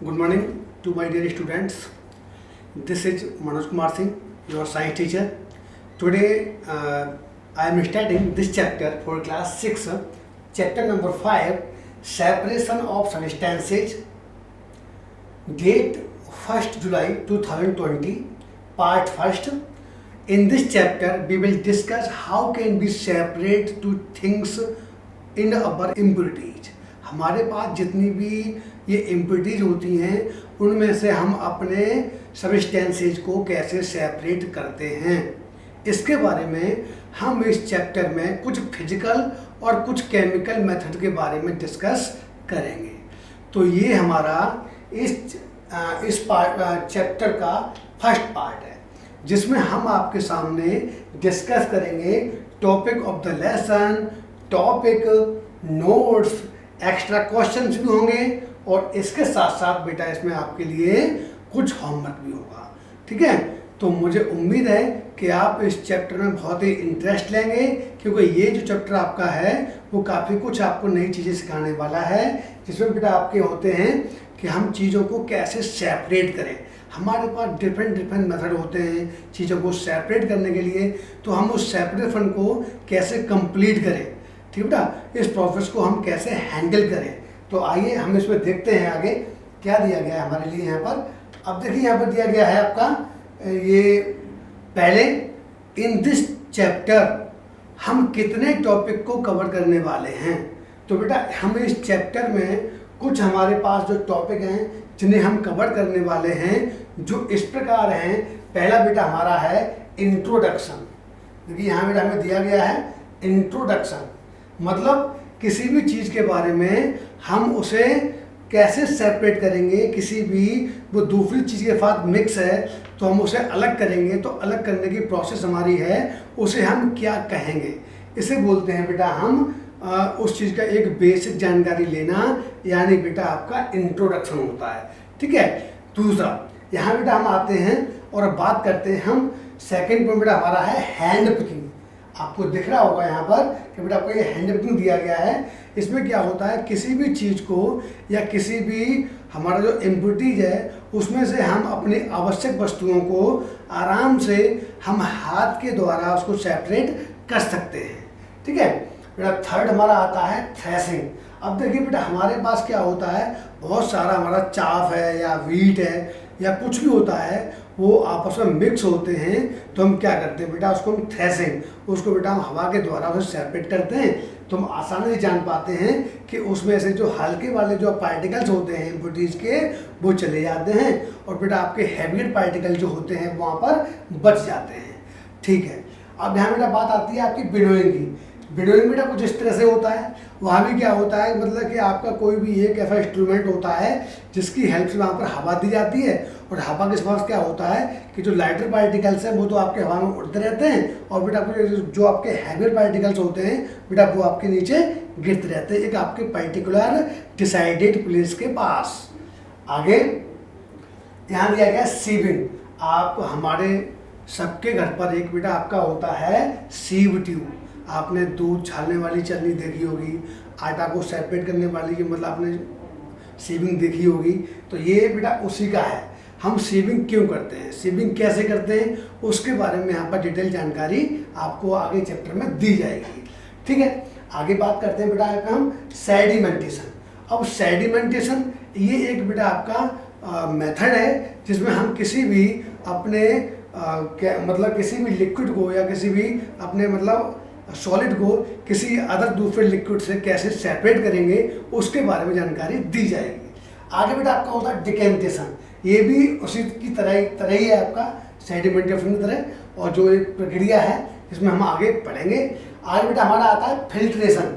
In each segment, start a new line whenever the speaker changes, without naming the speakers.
Good morning to my dear students. This is Manoj Kumar Singh, your science teacher. Today I am starting this chapter for class 6, chapter number 5, separation of substances, date 1st July 2020, part 1st. In this chapter we will discuss how can we separate two things in our impurities. हमारे पास जितनी भी ये impurities होती हैं उनमें से हम अपने सब्सटेंसेज को कैसे सेपरेट करते हैं, इसके बारे में हम इस चैप्टर में कुछ फिजिकल और कुछ केमिकल मेथड के बारे में डिस्कस करेंगे। तो ये हमारा इस चैप्टर का फर्स्ट पार्ट है जिसमें हम आपके सामने डिस्कस करेंगे topic of the lesson, topic, notes, extra questions भी होंगे और इसके साथ साथ बेटा इसमें आपके लिए कुछ होमवर्क भी होगा। ठीक है, तो मुझे उम्मीद है कि आप इस चैप्टर में बहुत ही इंटरेस्ट लेंगे क्योंकि ये जो चैप्टर आपका है वो काफ़ी कुछ आपको नई चीज़ें सिखाने वाला है, जिसमें बेटा आपके होते हैं कि हम चीज़ों को कैसे सेपरेट करें। हमारे पास डिफरेंट मेथड होते हैं चीज़ों को सेपरेट करने के लिए, तो हम उस सेपरेशन को कैसे कंप्लीट करें, ठीक है बेटा, इस प्रोसेस को हम कैसे हैंडल करें। तो आइए हम इसमें देखते हैं आगे क्या दिया गया है हमारे लिए यहाँ पर। अब देखिए यहाँ पर दिया गया है आपका ये पहले इन दिस चैप्टर हम कितने टॉपिक को कवर करने वाले हैं। तो बेटा हम इस चैप्टर में कुछ हमारे पास जो टॉपिक हैं जिन्हें हम कवर करने वाले हैं जो इस प्रकार हैं। पहला बेटा हमारा है इंट्रोडक्शन। देखिए यहाँ बेटा हमें दिया गया है इंट्रोडक्शन, मतलब किसी भी चीज़ के बारे में हम उसे कैसे सेपरेट करेंगे। किसी भी वो दूसरी चीज़ के साथ मिक्स है तो हम उसे अलग करेंगे, तो अलग करने की प्रोसेस हमारी है, उसे हम क्या कहेंगे, इसे बोलते हैं बेटा हम उस चीज़ का एक बेसिक जानकारी लेना, यानी बेटा आपका इंट्रोडक्शन होता है। ठीक है, दूसरा यहाँ बेटा हम आते हैं और अब बात करते हैं हम सेकेंड पॉइंट बेटा हमारा है हैंड पिकिंग। आपको दिख रहा होगा यहाँ पर कि बेटा आपको ये हैंड पिकिंग दिया गया है। इसमें क्या होता है, किसी भी चीज़ को या किसी भी हमारा जो इम्प्योरिटीज है उसमें से हम अपनी आवश्यक वस्तुओं को आराम से हम हाथ के द्वारा उसको सेपरेट कर सकते हैं। ठीक है बेटा, थर्ड हमारा आता है थ्रेसिंग। अब देखिए बेटा हमारे पास क्या होता है, बहुत सारा हमारा चाफ है या वीट है या कुछ भी होता है, वो आपस में मिक्स होते हैं, तो हम क्या करते हैं बेटा उसको हम थ्रेसिंग, उसको बेटा हम हवा के द्वारा उसे सेपरेट करते हैं, तो हम आसानी से जान पाते हैं कि उसमें से जो हल्के वाले जो पार्टिकल्स होते हैं इम्प्योरिटीज के वो चले जाते हैं और बेटा आपके हैवियर पार्टिकल जो होते हैं वहाँ पर बच जाते हैं। ठीक है, अब यहाँ बेटा बात आती है आपकी विनोइंग की। विनोइंग बेटा कुछ इस तरह से होता है, वहाँ भी क्या होता है, मतलब कि आपका कोई भी एक ऐसा इंस्ट्रूमेंट होता है जिसकी हेल्प से वहाँ पर हवा दी जाती है और हवा के साथ क्या होता है कि जो लाइटर पार्टिकल्स हैं वो तो आपके हवा में उड़ते रहते हैं और बेटा जो आपके हैवियर पार्टिकल्स होते हैं बेटा वो आपके नीचे गिरते रहते हैं एक आपके पर्टिकुलर डिसाइडेड प्लेस के पास। आगे यहाँ दिया गया सीविंग। आप हमारे सबके घर पर एक बेटा आपका होता है सीव ट्यूब। आपने दूध छालने वाली चलनी देखी होगी, आटा को सेपरेट करने वाली की मतलब आपने सीविंग देखी होगी, तो ये बेटा उसी का है। हम सीविंग क्यों करते हैं, सीविंग कैसे करते हैं, उसके बारे में यहाँ पर डिटेल जानकारी आपको आगे चैप्टर में दी जाएगी। ठीक है, आगे बात करते हैं बेटा हम सेडिमेंटेशन। अब सेडिमेंटेशन ये एक बेटा आपका मेथड है जिसमें हम किसी भी अपने मतलब किसी भी लिक्विड को या किसी भी अपने मतलब सॉलिड को किसी अदर दूसरे लिक्विड से कैसे सेपरेट करेंगे उसके बारे में जानकारी दी जाएगी। आगे बेटा आपका होता है डिकेंटेशन। ये भी उसी की तरह ही है आपका सेडिमेंटेशन की तरह, और जो एक प्रक्रिया है जिसमें हम आगे पढ़ेंगे। आगे बेटा हमारा आता है फिल्ट्रेशन।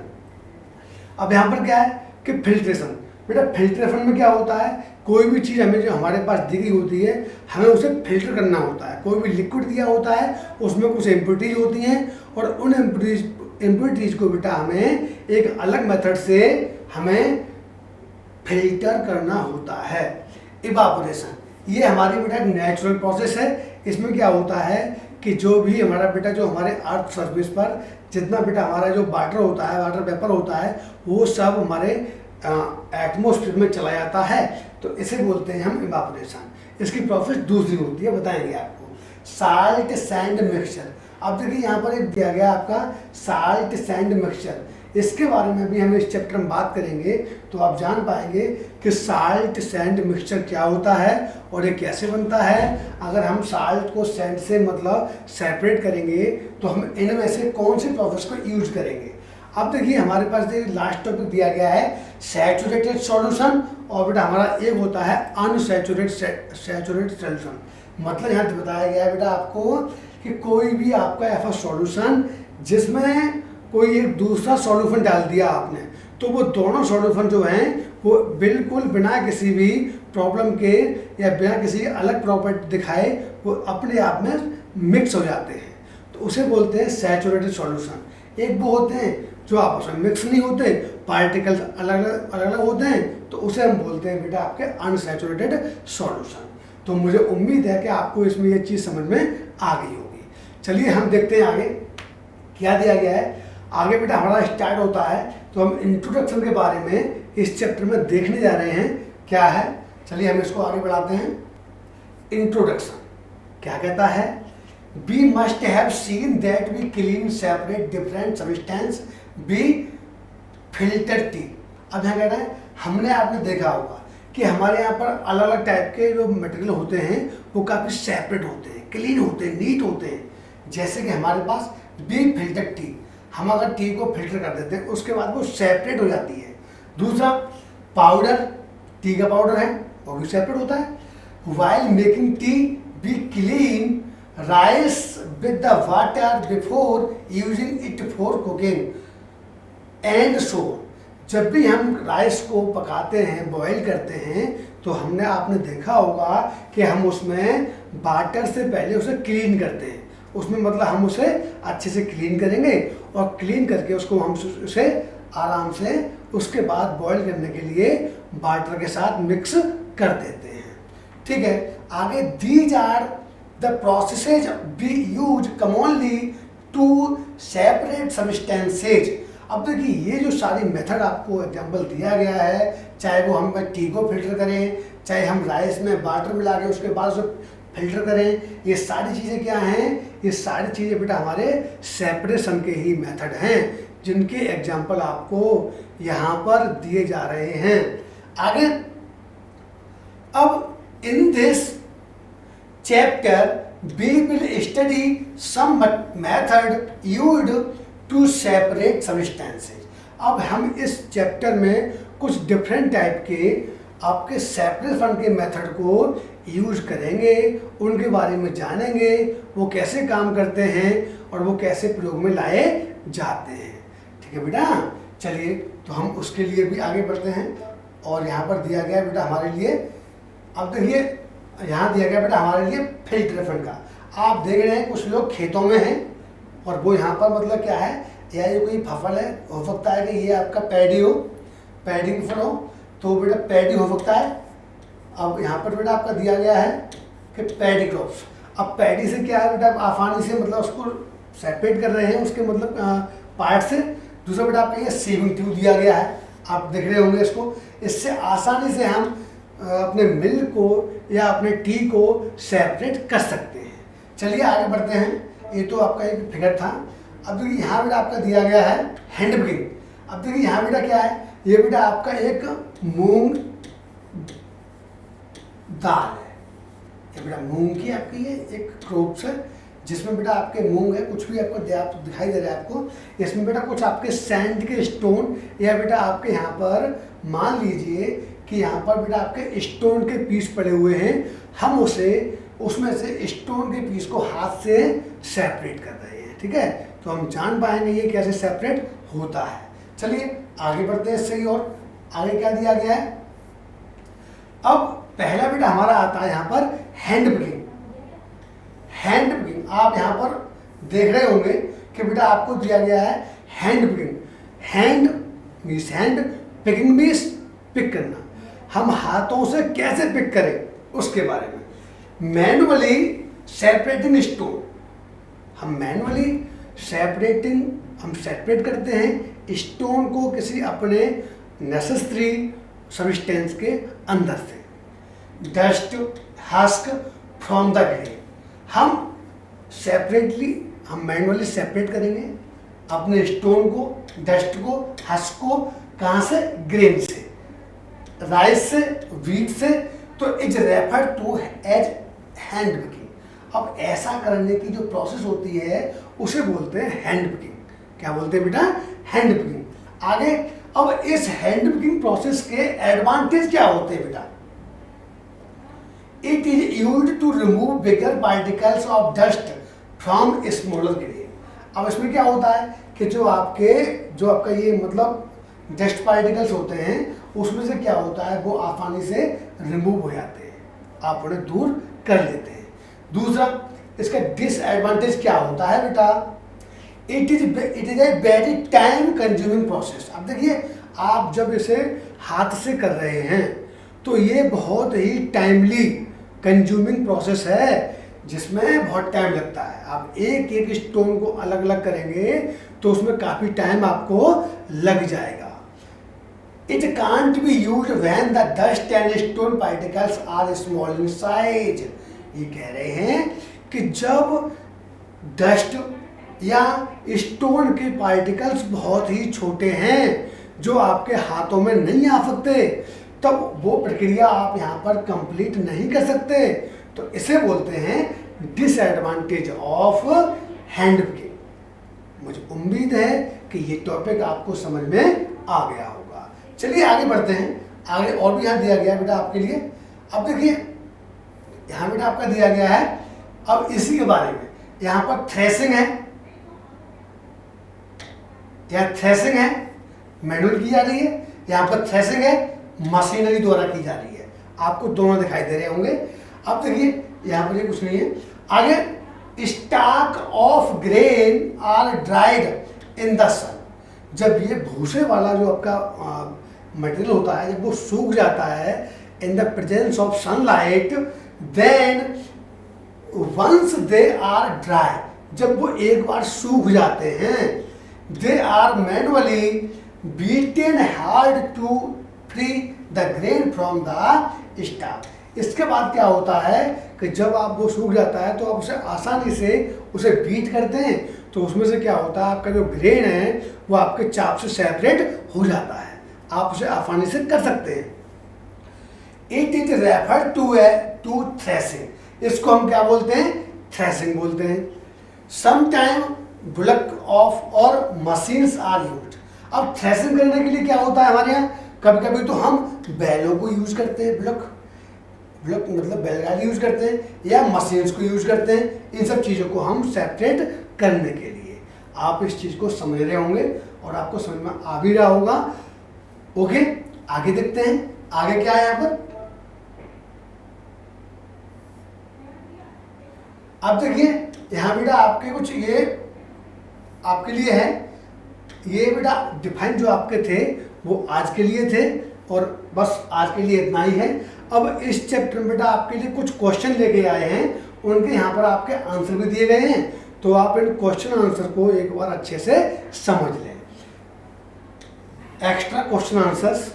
अब यहाँ पर क्या है कि फिल्ट्रेशन, बेटा फिल्ट्रेशन में क्या होता है, कोई भी चीज़ हमें जो हमारे पास दी गई होती है हमें उसे फिल्टर करना होता है। कोई भी लिक्विड दिया होता है उसमें कुछ इम्प्योरिटीज होती हैं और उन इम्प्योरिटीज को बेटा हमें एक अलग मेथड से हमें फिल्टर करना होता है। इवापोरेशन, ये हमारी बेटा एक नेचुरल प्रोसेस है। इसमें क्या होता है कि जो भी हमारा बेटा जो हमारे अर्थ सर्फेस पर जितना बेटा हमारा जो वाटर होता है, वाटर वेपर होता है, वो सब हमारे एटमॉस्फेयर में चला जाता है। तो इसे बोलते हैं हम इवापोरेशन। इसकी प्रोसेस दूसरी होती है, बताएंगे आपको। साल्ट सैंड मिक्सचर, अब देखिए यहाँ पर एक दिया गया आपका साल्ट सैंड मिक्सचर, इसके बारे में भी हम इस चैप्टर में बात करेंगे, तो आप जान पाएंगे कि साल्ट सैंड मिक्सचर क्या होता है और ये कैसे बनता है। अगर हम साल्ट को सैंड से मतलब सेपरेट करेंगे तो हम इनमें से कौन सी प्रोसेस को यूज करेंगे। अब देखिए हमारे पास लास्ट टॉपिक दिया गया है सैचुरेटेड सॉल्यूशन, और बेटा हमारा एक होता है अनसैचुरेटेड सॉल्यूशन। मतलब यहाँ बताया गया है बेटा आपको कि कोई भी आपका ऐसा सॉल्यूशन जिसमें कोई एक दूसरा सॉल्यूशन डाल दिया आपने, तो वो दोनों सॉल्यूशन जो हैं वो बिल्कुल बिना किसी भी प्रॉब्लम के या बिना किसी अलग प्रॉपर्टी दिखाए वो अपने आप में मिक्स हो जाते हैं, तो उसे बोलते हैं सैचुरेटेड सॉल्यूशन। एक वो होते हैं जो आपस में मिक्स नहीं होते, पार्टिकल्स अलग अलग होते हैं, तो उसे हम बोलते हैं बेटा आपके अनसैचुरेटेड सॉल्यूशन। तो मुझे उम्मीद है कि आपको इसमें ये चीज़ समझ में आ गई होगी। चलिए हम देखते हैं आगे क्या दिया गया है। आगे बेटा हमारा स्टार्ट होता है, तो हम इंट्रोडक्शन के बारे में इस चैप्टर में देखने जा रहे हैं क्या है। चलिए हम इसको आगे बढ़ाते हैं। इंट्रोडक्शन क्या कहता है, we must have seen that we clean separate different substance be filtered. अब यहाँ कह रहा है हमने आपने देखा होगा कि हमारे यहाँ पर अलग अलग टाइप के जो मटेरियल होते हैं वो काफ़ी सेपरेट होते हैं, क्लीन होते हैं, नीट होते हैं। जैसे कि हमारे पास बी फिल्टर टी, हम अगर टी को फिल्टर कर देते हैं उसके बाद वो सेपरेट हो जाती है। दूसरा पाउडर, टी का पाउडर है वो भी सेपरेट होता है। While making tea B clean rice with the water before using it for cooking and so. जब भी हम राइस को पकाते हैं, बॉईल करते हैं, तो हमने आपने देखा होगा कि हम उसमें वाटर से पहले उसे क्लीन करते हैं। उसमें मतलब हम उसे अच्छे से क्लीन करेंगे और क्लीन करके उसको हम उसे आराम से उसके बाद बॉईल करने के लिए वाटर के साथ मिक्स कर देते हैं। ठीक है, आगे these are the processes we use commonly to separate substances. अब देखिए ये जो सारी मेथड आपको एग्जांपल दिया गया है, चाहे वो हम टी को फिल्टर करें, चाहे हम राइस में वाटर मिला के उसके बाद उसे फिल्टर करें, ये सारी चीज़ें क्या हैं, ये सारी चीज़ें बेटा हमारे सेपरेशन के ही मेथड हैं, जिनके एग्जांपल आपको यहाँ पर दिए जा रहे हैं। आगे अब in this chapter we will study some method used to separate substances. अब हम इस चैप्टर में कुछ डिफरेंट टाइप के आपके सेपरेशन के मेथड को यूज करेंगे, उनके बारे में जानेंगे, वो कैसे काम करते हैं और वो कैसे प्रयोग में लाए जाते हैं। ठीक है बेटा, चलिए तो हम उसके लिए भी आगे बढ़ते हैं। और यहाँ पर दिया गया बेटा हमारे लिए, अब देखिए यहाँ दिया गया बेटा हमारे लिए फिल्ट्रेशन का। आप देख रहे हैं कुछ लोग खेतों में हैं और वो यहाँ पर मतलब क्या है, या ये कोई फसल है, हो सकता है कि ये आपका पैडी हो, पैडी की फसल हो, तो बेटा पैडी हो सकता है। अब यहाँ पर बेटा आपका दिया गया है कि पैडी क्रॉप्स। अब पैडी से क्या है बेटा, आप आसानी से मतलब उसको सेपरेट कर रहे हैं उसके मतलब पार्ट से। दूसरा बेटा आपका ये सीविंग ट्यूब दिया गया है, आप देख रहे होंगे इसको। इससे आसानी से हम अपने मिल्क को या अपने टी को सेपरेट कर सकते हैं। चलिए आगे बढ़ते हैं। ये तो आपका एक फिगर था। अब देखिए यहाँ बेटा आपका दिया गया है हैंड ब्रिंग। अब देखिए यहाँ बेटा क्या है, ये बेटा आपका एक मूंग दाल है। ये बेटा मूंग की आपकी ये एक क्रॉप्स है जिसमें बेटा आपके मूंग है, कुछ भी आपको दिखाई दे रहा है आपको। इसमें बेटा कुछ आपके सैंड के स्टोन या बेटा आपके यहाँ पर मान लीजिए कि यहाँ पर बेटा आपके स्टोन के पीस पड़े हुए हैं। हम उसमें से स्टोन के पीस को हाथ से सेपरेट कर रहे हैं। ठीक है, तो हम जान पाएंगे ये कैसे सेपरेट होता है। चलिए आगे बढ़ते हैं इससे। और आगे क्या दिया गया है, अब पहला बेटा हमारा आता है यहाँ पर हैंड ब्रिंग। हैंड ब्रिंग आप यहाँ पर देख रहे होंगे कि बेटा आपको दिया गया है hand picking. Hand means hand, picking means pick करना। हम हाथों से कैसे पिक करें उसके बारे में। मैनुअली सेपरेटिंग स्टोन, हम मैनुअली हम सेपरेट करते हैं स्टोन को किसी अपने नेसेसरी सब्सटेंस के अंदर से। Dust husk from the grain. हम सेपरेटली, हम मैनुअली सेपरेट करेंगे अपने स्टोन को, डस्ट को, हस्क को। कहाँ से? ग्रेन से, राइस से, व्हीट से। तो is refer to as hand picking. अब ऐसा करने की जो प्रोसेस होती है उसे बोलते हैं हैंड पिकिंग। क्या बोलते हैं बेटा? Hand picking. आगे, अब इस हैंड पिकिंग प्रोसेस के एडवांटेज क्या होते हैं बेटा? It is used to remove bigger particles of dust from smaller grain. अब इसमें क्या होता है कि जो आपका ये मतलब डस्ट पार्टिकल्स होते हैं उसमें से क्या होता है, वो आसानी से रिमूव हो जाते हैं, आप उन्हें दूर कर लेते हैं। दूसरा, इसका डिसएडवांटेज क्या होता है बेटा? It is a very time consuming process. अब देखिए, आप जब इसे हाथ से कर रहे हैं तो ये बहुत ही टाइमली कंज्यूमिंग प्रोसेस है, जिसमें बहुत टाइम लगता है। आप एक एक स्टोन को अलग अलग करेंगे तो उसमें काफ़ी टाइम आपको लग जाएगा। It can't be used when the dust and stone particles are small in size. ये कह रहे हैं कि जब डस्ट या स्टोन के पार्टिकल्स बहुत ही छोटे हैं जो आपके हाथों में नहीं आ सकते, तब वो प्रक्रिया आप यहाँ पर कंप्लीट नहीं कर सकते। तो इसे बोलते हैं डिसएडवांटेज ऑफ हैंड पिकिंग। मुझे उम्मीद है कि ये टॉपिक आपको समझ में आ गया होगा। चलिए आगे बढ़ते हैं। आगे और भी यहाँ दिया गया है बेटा आपके लिए। अब देखिए, यहाँ बेटा आपका दिया गया है, अब इसी के बारे में। यहाँ पर थ्रेसिंग है, यहाँ थ्रेसिंग है, मैनुअल की जा रही है। यहाँ पर थ्रेसिंग है, मशीनरी द्वारा की जा रही है। आपको दोनों दिखाई दे रहे होंगे। अब देखिए, यहाँ पर ये कुछ नहीं है। आगे, stock of grain are dried in the sun. जब ये भूसे वाला जो आपका मटेरियल होता है, जब वो सूख जाता है in the presence of sunlight, then once they are dry, जब वो एक बार सूख जाते हैं, they are manually beaten hard to free the grain from the stalk. इसके बाद क्या होता है कि जब आप वो सूख जाता है तो आप उसे आसानी से उसे बीट करते हैं, तो उसमें से क्या होता है, आपका जो ग्रेन है वो आपके चाप से सेपरेट हो जाता है, आप उसे आसानी से कर सकते हैं। It is refer to threshing. इसको हम क्या बोलते हैं? थ्रेसिंग बोलते हैं। समटाइम बुलक ऑफ और मशीन्स आर यूज्ड। अब थ्रेसिंग करने के लिए क्या होता है हमारे यहाँ, कभी कभी तो हम बैलों को यूज करते हैं, बुलक मतलब बैलगाड़ी यूज करते हैं, या मशीन्स को यूज करते हैं। इन सब चीज़ों को हम सेपरेट करने के लिए, आप इस चीज़ को समझ रहे होंगे और आपको समझ में आ भी रहा होगा। ओके, आगे देखते हैं। आगे क्या है यहाँ पर? अब देखिए, यहाँ बेटा आपके कुछ ये आपके लिए है। ये बेटा डिफाइन जो आपके थे वो आज के लिए थे, और बस आज के लिए इतना ही है। अब इस चैप्टर में बेटा आपके लिए कुछ क्वेश्चन लेके आए हैं, उनके यहाँ पर आपके आंसर भी दिए गए हैं, तो आप इन क्वेश्चन आंसर को एक बार अच्छे से समझ लें। Extra question answers.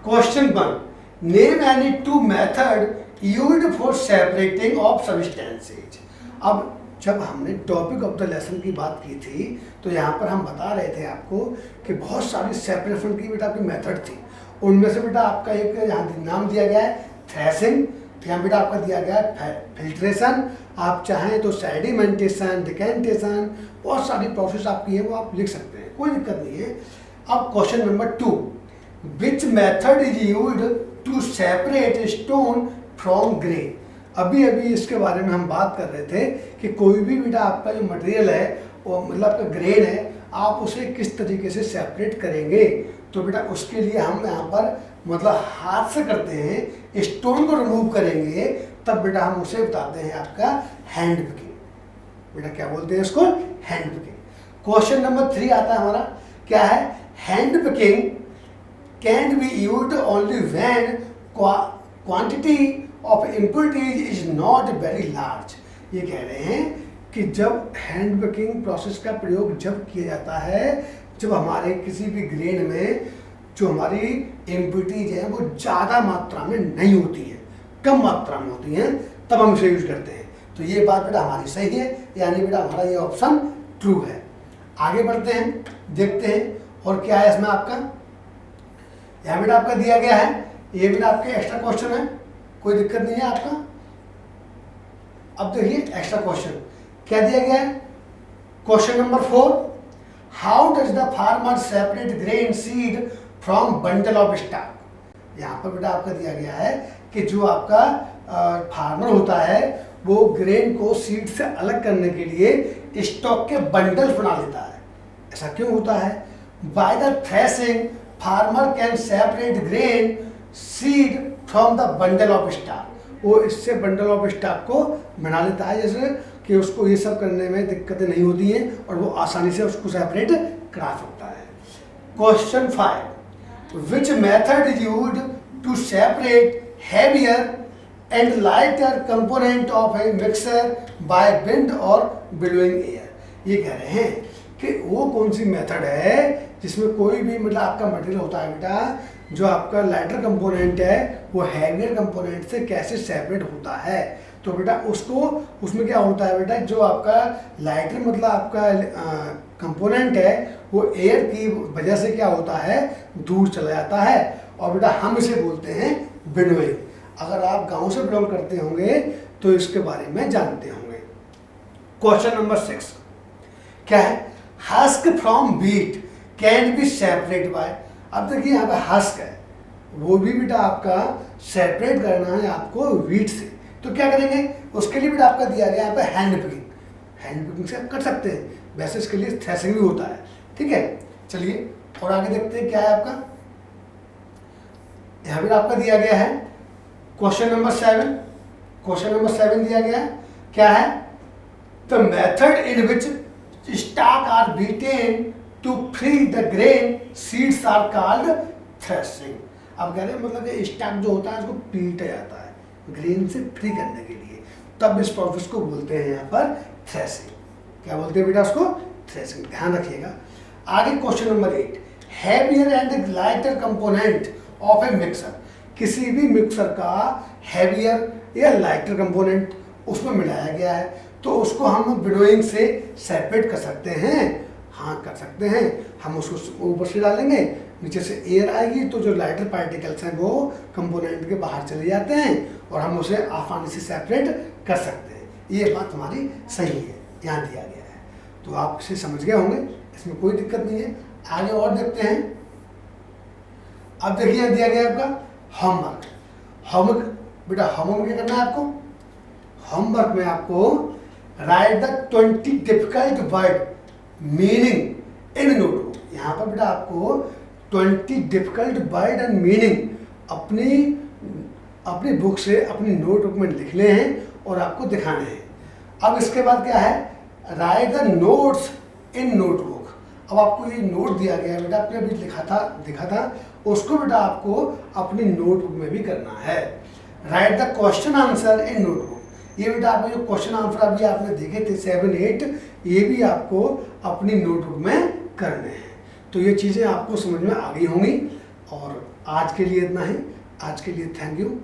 Question 1, name any two method used for separating of substances. अब जब हमने टॉपिक ऑफ द लेसन की बात की थी तो यहाँ पर हम बता रहे थे आपको कि बहुत सारी सेपरेशन की बेटा आपकी मेथड थी। उनमें से बेटा आपका एक यहाँ नाम दिया गया है थ्रेसिंग, यहाँ बेटा आपका दिया गया है फिल्ट्रेशन, आप चाहें तो सेडिमेंटेशन, डिकेंटेशन, बहुत सारी प्रोसेस आपकी है वो आप लिख सकते हैं, कोई दिक्कत नहीं है। अब question number 2, which method is used to separate stone from grain. अभी इसके बारे में हम बात कर रहे थे कि कोई भी बेटा आपका जो मटेरियल है वो मतलब आपका ग्रेन है, आप उसे किस तरीके से सेपरेट करेंगे। तो बेटा उसके लिए हम यहाँ पर मतलब हाथ से करते हैं, स्टोन को रिमूव करेंगे, तब बेटा हम उसे बताते हैं आपका हैंड पिकिंग। बेटा क्या बोलते हैं इसको? Hand picking. क्वेश्चन नंबर 3 आता है हमारा, क्या है? Hand picking can be used only when quantity of impurities is not very large. ये कह रहे हैं कि जब हैंड पिकिंग प्रोसेस का प्रयोग जब किया जाता है, जब हमारे किसी भी ग्रेन में जो हमारी इम्प्योरिटीज है वो ज़्यादा मात्रा में नहीं होती है, कम मात्रा में होती हैं तब हम इसे यूज करते हैं। तो ये बात बेटा हमारी सही है, यानी बेटा हमारा ये ऑप्शन ट्रू है। आगे बढ़ते हैं, देखते हैं और क्या है इसमें आपका। यहाँ बेटा आपका दिया गया है, ये बेटा आपके एक्स्ट्रा क्वेश्चन है, कोई दिक्कत नहीं है आपका। अब देखिए एक्स्ट्रा क्वेश्चन क्या दिया गया है। Question number 4, how does the farmer separate grain seed from bundle of stock. यहाँ पर बेटा आपका दिया गया है कि जो आपका फार्मर होता है वो ग्रेन को सीड से अलग करने के लिए स्टॉक के बंडल बना लेता है। ऐसा क्यों होता है? By the threshing farmer can separate grain seed from the bundle of stock. वो इससे बंडल ऑफ स्टॉक को बना लेता है, जैसे कि उसको ये सब करने में दिक्कतें नहीं होती हैं और वो आसानी से उसको सेपरेट करा सकता है। Question 5, which method is used to separate heavier and lighter component of a mixer by wind or blowing air. ये कह रहे हैं कि वो कौन सी मेथड है जिसमें कोई भी मतलब आपका मटेरियल होता है बेटा, जो आपका लाइटर कंपोनेंट है वो हैवियर कंपोनेंट से कैसे सेपरेट होता है। तो बेटा उसको उसमें क्या होता है बेटा, जो आपका लाइटर मतलब आपका कंपोनेंट है वो एयर की वजह से क्या होता है, दूर चला जाता है और बेटा हम इसे बोलते हैं विंडोइंग। अगर आप गांव से बिलोंग करते होंगे तो इसके बारे में जानते होंगे। क्वेश्चन नंबर 6 क्या है, husk from wheat can be separate by. अब देखिए यहाँ पे हस्क है, वो भी बेटा आपका सेपरेट करना है आपको व्हीट से। तो क्या करेंगे, उसके लिए बेटा आपका दिया गया यहाँ पे हैंड पिकिंग। हैंड पिकिंग से आप कर सकते हैं, वैसे इसके लिए थ्रेशिंग भी होता है। ठीक है, चलिए और आगे देखते हैं क्या है आपका। यहाँ पे आपका दिया गया है क्वेश्चन नंबर 7। क्वेश्चन नंबर 7 दिया गया है, क्या है, the method in which stalk are beaten to free the grain seeds are called threshing. अब कह रहे हैं मतलब कि स्टॉक जो होता है उसको पीटा जाता है ग्रेन से फ्री करने के लिए, तब इस प्रोसेस को बोलते हैं यहाँ पर थ्रेशिंग। क्या बोलते हैं बेटा उसको, थ्रेशिंग। ध्यान रखिएगा। आगे question number 8, heavier and lighter component of a mixer. किसी भी मिक्सर का हैवियर या लाइटर कंपोनेंट उसमें मिलाया गया है तो उसको हम विंडोइंग से सेपरेट कर सकते हैं। हाँ कर सकते हैं, हम उसको ऊपर से डालेंगे, नीचे से एयर आएगी तो जो लाइटर पार्टिकल्स हैं वो कंपोनेंट के बाहर चले जाते हैं और हम उसे आसानी से सेपरेट कर सकते हैं। ये बात हमारी सही है, यहाँ दिया गया है। तो आप इसे समझ गए होंगे, इसमें कोई दिक्कत नहीं है। आगे और देखते हैं। अब देखिए यहाँ दिया गया आपका होमवर्क। होमवर्क बेटा होमवर्क क्या करना है आपको, होमवर्क में आपको right the 20 difficult word meaning in notebook. यहाँ पर बेटा आपको 20 डिफिकल्ट वर्ड एंड मीनिंग अपनी बुक से अपनी नोटबुक में लिखने हैं और आपको दिखाने हैं। अब इसके बाद क्या है, right the notes in notebook. अब आपको ये नोट दिया गया है बेटा, आपने अभी दिखा था उसको बेटा आपको अपनी नोटबुक में भी करना है। Right the question answer in notebook. ये बेटा आपने जो क्वेश्चन आंसर अभी आपने देखे थे 7, 8, ये भी आपको अपनी नोटबुक में करने हैं। तो ये चीज़ें आपको समझ में आ गई होंगी। और आज के लिए इतना ही। आज के लिए थैंक यू।